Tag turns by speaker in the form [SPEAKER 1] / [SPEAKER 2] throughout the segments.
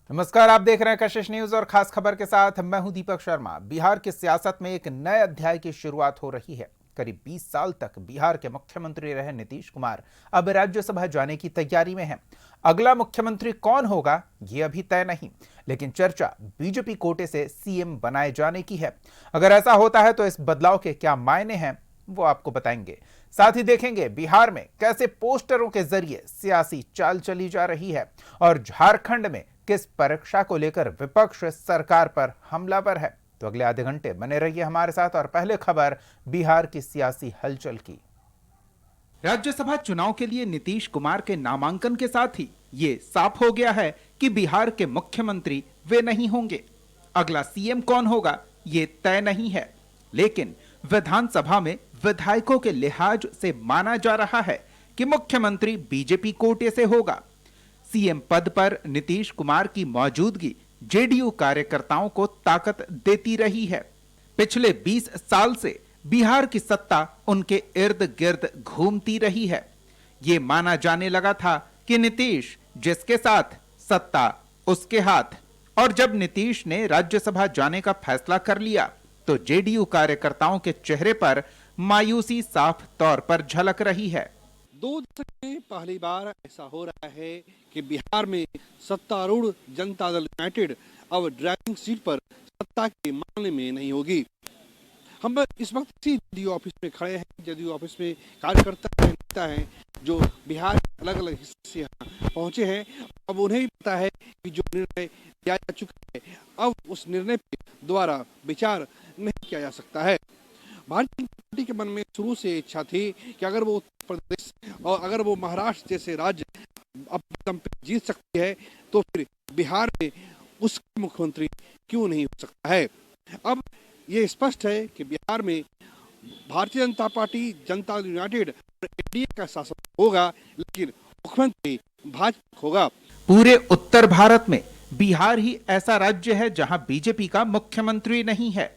[SPEAKER 1] नमस्कार, आप देख रहे हैं कशिश न्यूज और खास खबर के साथ मैं हूं दीपक शर्मा। बिहार की सियासत में एक नए अध्याय की शुरुआत हो रही है। करीब 20 साल तक बिहार के मुख्यमंत्री रहे नीतीश कुमार अब राज्यसभा जाने की तैयारी में हैं। अगला मुख्यमंत्री कौन होगा ये अभी तय नहीं, लेकिन चर्चा बीजेपी कोटे से सीएम बनाए जाने की है। अगर ऐसा होता है तो इस बदलाव के क्या मायने हैं वो आपको बताएंगे। साथ ही देखेंगे बिहार में कैसे पोस्टरों के जरिए सियासी चाल चली जा रही है और झारखंड में किस परीक्षा को लेकर विपक्ष सरकार पर हमलावर है। तो अगले आधे घंटे बने रहिए हमारे साथ और पहले खबर बिहार की सियासी हलचल की। राज्यसभा चुनाव के लिए नीतीश कुमार के नामांकन के साथ ही ये साफ हो गया है कि बिहार के मुख्यमंत्री वे नहीं होंगे। अगला सीएम कौन होगा ये तय नहीं है, लेकिन विधानसभा में विधायकों के लिहाज से माना जा रहा है कि मुख्यमंत्री बीजेपी कोटे से होगा। सीएम पद पर नीतीश कुमार की मौजूदगी जेडीयू कार्यकर्ताओं को ताकत देती रही है। पिछले 20 साल से बिहार की सत्ता उनके इर्द गिर्द घूमती रही है। ये माना जाने लगा था कि नीतीश जिसके साथ सत्ता उसके हाथ, और जब नीतीश ने राज्यसभा जाने का फैसला कर लिया तो जेडीयू कार्यकर्ताओं के चेहरे पर मायूसी साफ तौर पर झलक रही है।
[SPEAKER 2] 2 दशक में पहली बार ऐसा हो रहा है कि बिहार में सत्तारूढ़ जनता दल यूनाइटेड अब ड्राइविंग सीट पर सत्ता के मामले में नहीं होगी। हम इस वक्त इसी जेडीयू ऑफिस में खड़े हैं। जेडीयू ऑफिस में कार्यकर्ता हैं, नेता हैं जो बिहार के अलग अलग हिस्से से यहाँ पहुंचे हैं। अब उन्हें भी पता है कि जो निर्णय लिया जा चुका है, अब उस निर्णय पर दोबारा विचार नहीं किया जा सकता है। भारतीय जनता पार्टी के मन में शुरू से इच्छा थी कि अगर वो उत्तर प्रदेश और अगर वो महाराष्ट्र जैसे राज्य अपने दम पे जीत सकती है तो फिर बिहार में उसका मुख्यमंत्री क्यों नहीं हो सकता है। अब ये स्पष्ट है कि बिहार में भारतीय जनता पार्टी, जनता दल यूनाइटेड और एनडीए का शासन होगा, लेकिन मुख्यमंत्री भाजपा होगा।
[SPEAKER 1] पूरे उत्तर भारत में बिहार ही ऐसा राज्य है जहां बीजेपी का मुख्यमंत्री नहीं है।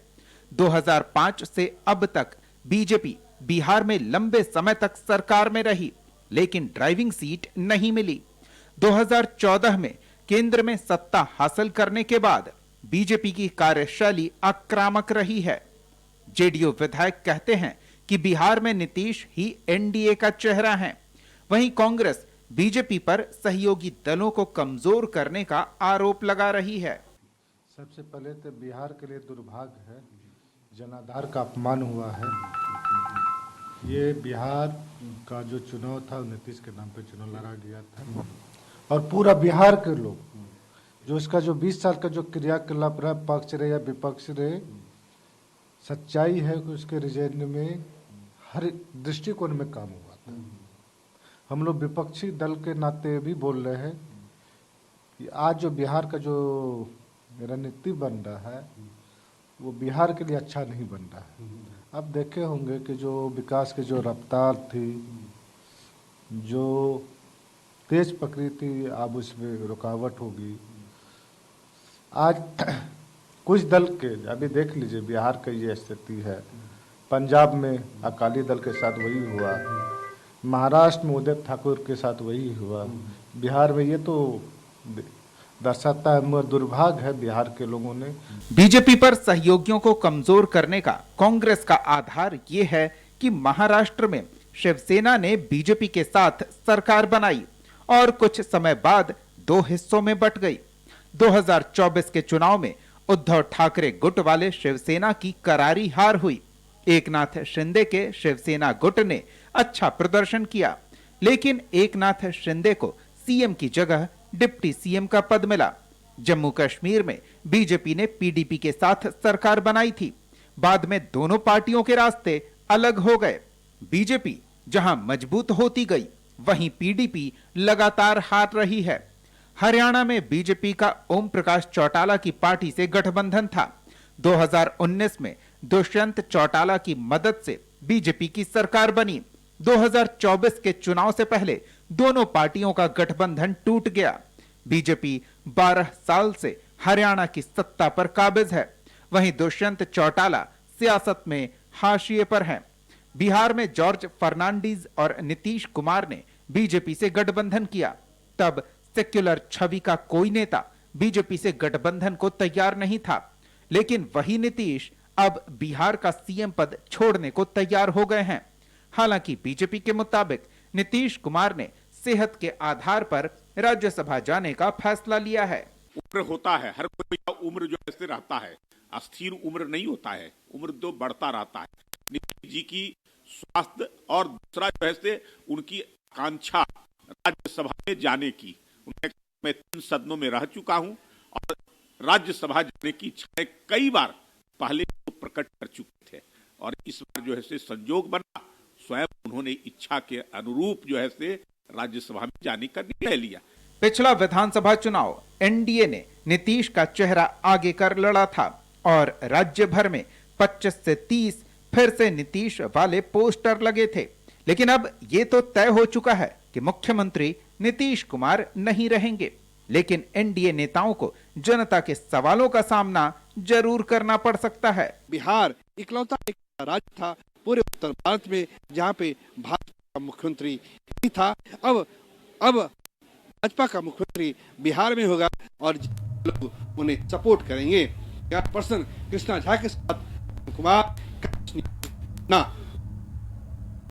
[SPEAKER 1] 2005 से अब तक बीजेपी बिहार में लंबे समय तक सरकार में रही, लेकिन ड्राइविंग सीट नहीं मिली। 2014 में केंद्र में सत्ता हासिल करने के बाद बीजेपी की कार्यशैली आक्रामक रही है। जेडीयू विधायक कहते हैं कि बिहार में नीतीश ही एनडीए का चेहरा है। वहीं कांग्रेस बीजेपी पर सहयोगी दलों को कमजोर करने का आरोप लगा रही है।
[SPEAKER 3] सबसे पहले तो बिहार के लिए दुर्भाग्य है, जनाधार का अपमान हुआ है। ये बिहार का जो चुनाव था नीतीश के नाम पे चुनाव लड़ा गया था, और पूरा बिहार के लोग जो इसका जो 20 साल का जो क्रियाकलाप रहा, पक्ष रहे या विपक्ष रहे, सच्चाई है कि उसके रिजल्ट में हर दृष्टिकोण में काम हुआ था। हम लोग विपक्षी दल के नाते भी बोल रहे हैं कि आज जो बिहार का जो रणनीति बन रहा है वो बिहार के लिए अच्छा नहीं बन रहा है। आप देखे होंगे कि जो विकास की जो रफ्तार थी, जो तेज पकड़ी थी, अब उसमें रुकावट होगी। आज कुछ दल के, अभी देख लीजिए बिहार की ये स्थिति है। पंजाब में अकाली दल के साथ वही हुआ, महाराष्ट्र में उदय ठाकुर के साथ वही हुआ, बिहार में ये तो दर्शाता है, मगर दुर्भाग्य है बिहार के लोगों ने।
[SPEAKER 1] बीजेपी पर सहयोगियों को कमजोर करने का कांग्रेस का आधार ये है कि महाराष्ट्र में शिवसेना ने बीजेपी के साथ सरकार बनाई और कुछ समय बाद 2 हिस्सों में बंट गई। 2024 के चुनाव में उद्धव ठाकरे गुट वाले शिवसेना की करारी हार हुई। एकनाथ शिंदे के शिवसेना गुट ने अच्छा प्रदर्शन किया, लेकिन एकनाथ शिंदे को सीएम की जगह डिप्टी सीएम का पद मिला। जम्मू कश्मीर में बीजेपी ने पीडीपी के साथ सरकार बनाई थी। बाद में दोनों पार्टियों के रास्ते अलग हो गए। बीजेपी जहां मजबूत होती गई, वहीं पीडीपी लगातार हार रही है। हरियाणा में बीजेपी का ओम प्रकाश चौटाला की पार्टी से गठबंधन था। 2019 में दुष्यंत चौटाला की मदद से बीजेपी की सरकार बनी। 2024 के चुनाव से पहले दोनों पार्टियों का गठबंधन टूट गया। बीजेपी 12 साल से हरियाणा की सत्ता पर काबिज है, वहीं दुष्यंत चौटाला सियासत में हाशिए पर हैं। बिहार में जॉर्ज फर्नांडीज और नीतीश कुमार ने बीजेपी से गठबंधन किया, तब सेक्युलर छवि का कोई नेता बीजेपी से गठबंधन को तैयार नहीं था, लेकिन वही नीतीश अब बिहार का सीएम पद छोड़ने को तैयार हो गए हैं। हालांकि बीजेपी के मुताबिक नीतीश कुमार ने सेहत के आधार पर राज्यसभा जाने का फैसला लिया है।
[SPEAKER 4] उम्र होता है, हर कोई का उम्र जो ऐसे रहता है, अस्थिर उम्र नहीं होता है, उम्र तो बढ़ता रहता है। नीतीश जी की स्वास्थ्य और दूसरा जो है उनकी आकांक्षा राज्यसभा में जाने की, उन्हें मैं 3 सदनों में रह चुका हूं और राज्यसभा जाने की इच्छा कई बार पहले तो प्रकट कर चुके थे और इस बार जो है संजोग बना, स्वयं उन्होंने इच्छा के अनुरूप जो है राज्यसभा में जाने का निर्णय लिया।
[SPEAKER 1] पिछला विधानसभा चुनाव एनडीए ने नीतीश का चेहरा आगे कर लड़ा था और राज्य भर में 25 से 30 फिर से नीतीश वाले पोस्टर लगे थे, लेकिन अब ये तो तय हो चुका है कि मुख्यमंत्री नीतीश कुमार नहीं रहेंगे। लेकिन एनडीए नेताओं को जनता के सवालों का सामना जरूर करना पड़ सकता है।
[SPEAKER 2] बिहार इकलौता एक राज्य था पूरे उत्तर भारत में जहां पे भाजपा का मुख्यमंत्री नहीं था। अब भाजपा का मुख्यमंत्री बिहार में होगा और लोग उन्हें सपोर्ट करेंगे। पर्सन कृष्णा झा के साथ कुमार ना